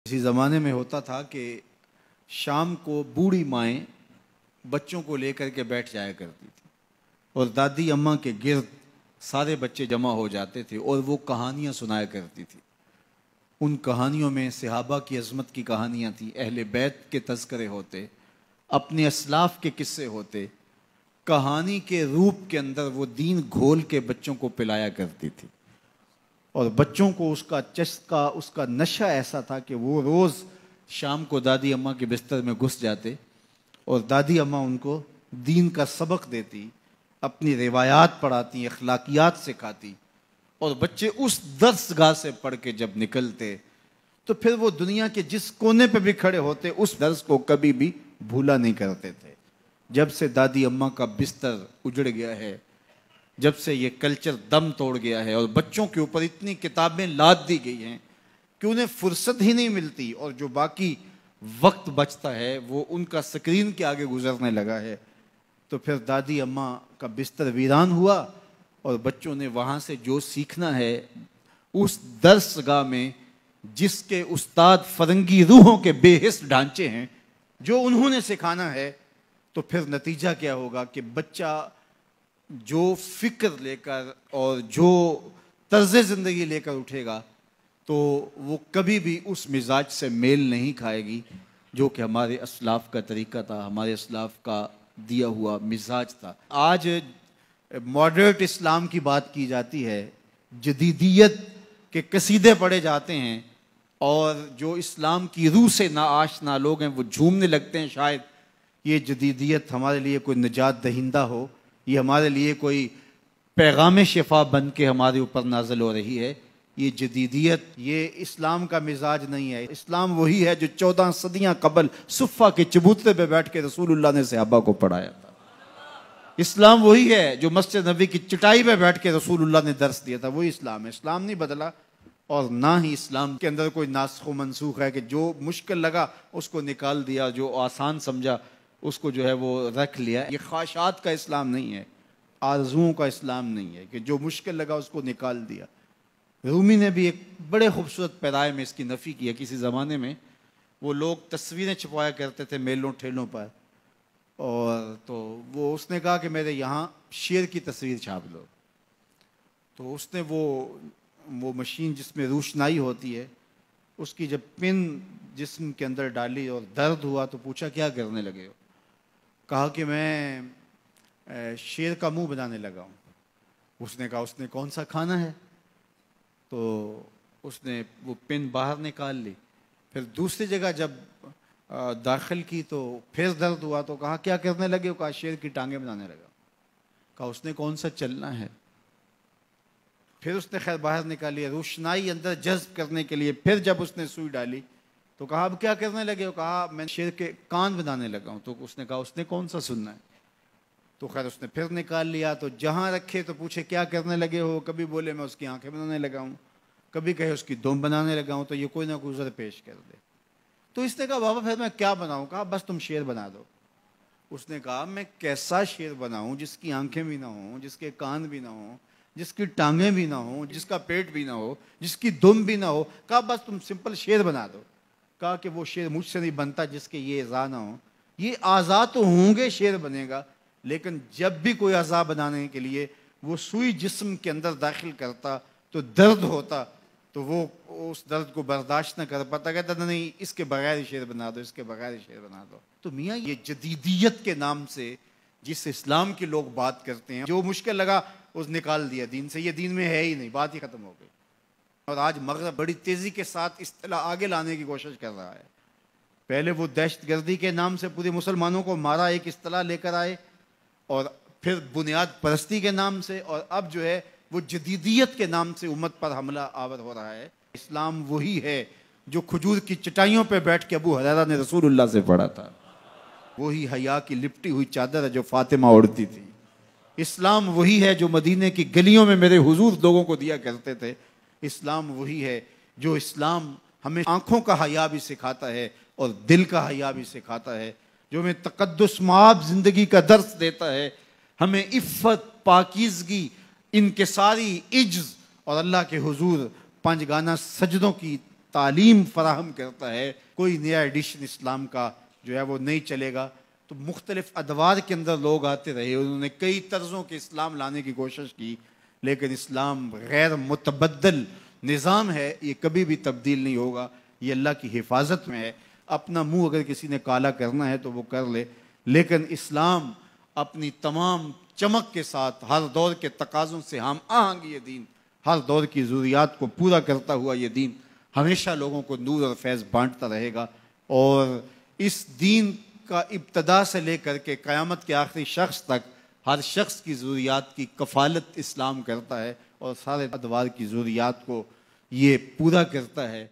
اسی زمانے میں ہوتا تھا کہ شام کو بوڑھی مائیں بچوں کو لے کر کے بیٹھ جایا کرتی تھی اور دادی اماں کے گرد سارے بچے جمع ہو جاتے تھے اور وہ کہانیاں سنایا کرتی تھی۔ ان کہانیوں میں صحابہ کی عظمت کی کہانیاں تھیں، اہل بیت کے تذکرے ہوتے، اپنے اسلاف کے قصے ہوتے، کہانی کے روپ کے اندر وہ دین گھول کے بچوں کو پلایا کرتی تھی اور بچوں کو اس کا چسکا، اس کا نشہ ایسا تھا کہ وہ روز شام کو دادی اماں کے بستر میں گھس جاتے اور دادی اماں ان کو دین کا سبق دیتی، اپنی روایات پڑھاتی، اخلاقیات سکھاتی، اور بچے اس درس گاہ سے پڑھ کے جب نکلتے تو پھر وہ دنیا کے جس کونے پہ بھی کھڑے ہوتے اس درس کو کبھی بھی بھولا نہیں کرتے تھے۔ جب سے دادی اماں کا بستر اجڑ گیا ہے، جب سے یہ کلچر دم توڑ گیا ہے اور بچوں کے اوپر اتنی کتابیں لاد دی گئی ہیں کہ انہیں فرصت ہی نہیں ملتی، اور جو باقی وقت بچتا ہے وہ ان کا سکرین کے آگے گزرنے لگا ہے، تو پھر دادی اماں کا بستر ویران ہوا اور بچوں نے وہاں سے جو سیکھنا ہے اس درس گاہ میں جس کے استاد فرنگی روحوں کے بے حس ڈھانچے ہیں، جو انہوں نے سکھانا ہے، تو پھر نتیجہ کیا ہوگا کہ بچہ جو فکر لے کر اور جو طرز زندگی لے کر اٹھے گا تو وہ کبھی بھی اس مزاج سے میل نہیں کھائے گی جو کہ ہمارے اسلاف کا طریقہ تھا، ہمارے اسلاف کا دیا ہوا مزاج تھا۔ آج ماڈرٹ اسلام کی بات کی جاتی ہے، جدیدیت کے قصیدے پڑھے جاتے ہیں اور جو اسلام کی روح سے ناآشنا لوگ ہیں وہ جھومنے لگتے ہیں، شاید یہ جدیدیت ہمارے لیے کوئی نجات دہندہ ہو، یہ ہمارے لیے کوئی پیغام شفا بن کے ہمارے اوپر نازل ہو رہی ہے۔ یہ جدیدیت، یہ اسلام کا مزاج نہیں ہے۔ اسلام وہی ہے جو 14 صدیاں قبل صفہ کے چبوترے پہ بیٹھ کے رسول اللہ نے صحابہ کو پڑھایا تھا۔ اسلام وہی ہے جو مسجد نبوی کی چٹائی پہ بیٹھ کے رسول اللہ نے درس دیا تھا، وہی اسلام ہے۔ اسلام نہیں بدلا، اور نہ ہی اسلام کے اندر کوئی ناسخ و منسوخ ہے کہ جو مشکل لگا اس کو نکال دیا، جو آسان سمجھا اس کو جو ہے وہ رکھ لیا۔ یہ خواہشات کا اسلام نہیں ہے، آرزوؤں کا اسلام نہیں ہے کہ جو مشکل لگا اس کو نکال دیا۔ رومی نے بھی ایک بڑے خوبصورت پیرائے میں اس کی نفی کی ہے۔ کسی زمانے میں وہ لوگ تصویریں چھپوایا کرتے تھے میلوں ٹھیلوں پر، اور تو وہ اس نے کہا کہ میرے یہاں شیر کی تصویر چھاپ لو، تو اس نے وہ مشین جس میں روشنائی ہوتی ہے اس کی جب پن جسم کے اندر ڈالی اور درد ہوا تو پوچھا کیا کرنے لگے ہو؟ کہا کہ میں شیر کا منہ بنانے لگا ہوں۔ اس نے کہا اس نے کون سا کھانا ہے؟ تو اس نے وہ پن باہر نکال لی، پھر دوسری جگہ جب داخل کی تو پھر درد ہوا تو کہا کیا کرنے لگے ہو؟ کہا شیر کی ٹانگیں بنانے لگا۔ کہا اس نے کون سا چلنا ہے؟ پھر اس نے خیر باہر نکالی، روشنائی اندر جذب کرنے کے لیے پھر جب اس نے سوئی ڈالی تو کہا اب کیا کرنے لگے ہو؟ کہا میں شیر کے کان بنانے لگا ہوں۔ تو اس نے کہا اس نے کون سا سننا ہے؟ تو خیر اس نے پھر نکال لیا، تو جہاں رکھے تو پوچھے کیا کرنے لگے ہو؟ کبھی بولے میں اس کی آنکھیں بنانے لگا ہوں، کبھی کہے اس کی دم بنانے لگا ہوں، تو یہ کوئی نہ کوئی عذر پیش کر دے۔ تو اس نے کہا بابا پھر میں کیا بناؤں؟ کہا بس تم شیر بنا دو۔ اس نے کہا میں کیسا شیر بناؤں جس کی آنکھیں بھی نہ ہوں، جس کے کان بھی نہ ہوں، جس کی ٹانگیں بھی نہ ہوں، جس کا پیٹ بھی نہ ہو، جس کی دم بھی نہ ہو؟ کہا بس تم سمپل شیر بنا دو۔ کہا کہ وہ شیر مجھ سے نہیں بنتا جس کے یہ اعضاء نہ ہوں۔ یہ اعضاء تو ہوں گے شیر بنے گا، لیکن جب بھی کوئی اعضاء بنانے کے لیے وہ سوئی جسم کے اندر داخل کرتا تو درد ہوتا، تو وہ اس درد کو برداشت نہ کر پاتا، کہتا نہیں اس کے بغیر شیر بنا دو، اس کے بغیر شیر بنا دو۔ تو میاں یہ جدیدیت کے نام سے جس اسلام کے لوگ بات کرتے ہیں، جو مشکل لگا اس نکال دیا دین سے، یہ دین میں ہے ہی نہیں، بات ہی ختم ہو گئی۔ اور آج مغرب بڑی تیزی کے ساتھ اصطلاح آگے لانے کی کوشش کر رہا ہے۔ پہلے وہ دہشت گردی کے نام سے پورے مسلمانوں کو مارا، ایک اصطلاح لے کر آئے، اور پھر بنیاد پرستی کے نام سے، اور اب جو ہے وہ جدیدیت کے نام سے امت پر حملہ آور ہو رہا ہے۔ اسلام وہی ہے جو کھجور کی چٹائیوں پہ بیٹھ کے ابو ہریرہ نے رسول اللہ سے پڑھا تھا، وہی حیا کی لپٹی ہوئی چادر ہے جو فاطمہ اوڑھتی تھی۔ اسلام وہی ہے جو مدینے کی گلیوں میں میرے حضور لوگوں کو دیا کرتے تھے۔ اسلام وہی ہے جو اسلام ہمیں آنکھوں کا حیا بھی سکھاتا ہے اور دل کا حیا بھی سکھاتا ہے، جو ہمیں تقدس مآب زندگی کا درس دیتا ہے، ہمیں عفت، پاکیزگی، انکساری، عجز اور اللہ کے حضور 5 گانا سجدوں کی تعلیم فراہم کرتا ہے، کوئی نیا ایڈیشن اسلام کا جو ہے وہ نہیں چلے گا۔ تو مختلف ادوار کے اندر لوگ آتے رہے، انہوں نے کئی طرزوں کے اسلام لانے کی کوشش کی، لیکن اسلام غیر متبدل نظام ہے، یہ کبھی بھی تبدیل نہیں ہوگا، یہ اللہ کی حفاظت میں ہے۔ اپنا منہ اگر کسی نے کالا کرنا ہے تو وہ کر لے، لیکن اسلام اپنی تمام چمک کے ساتھ ہر دور کے تقاضوں سے ہم آہنگ یہ دین، ہر دور کی ضروریات کو پورا کرتا ہوا یہ دین ہمیشہ لوگوں کو نور اور فیض بانٹتا رہے گا۔ اور اس دین کا ابتدا سے لے کر کے قیامت کے آخری شخص تک ہر شخص کی ضروریات کی کفالت اسلام کرتا ہے، اور سارے ادوار کی ضروریات کو یہ پورا کرتا ہے۔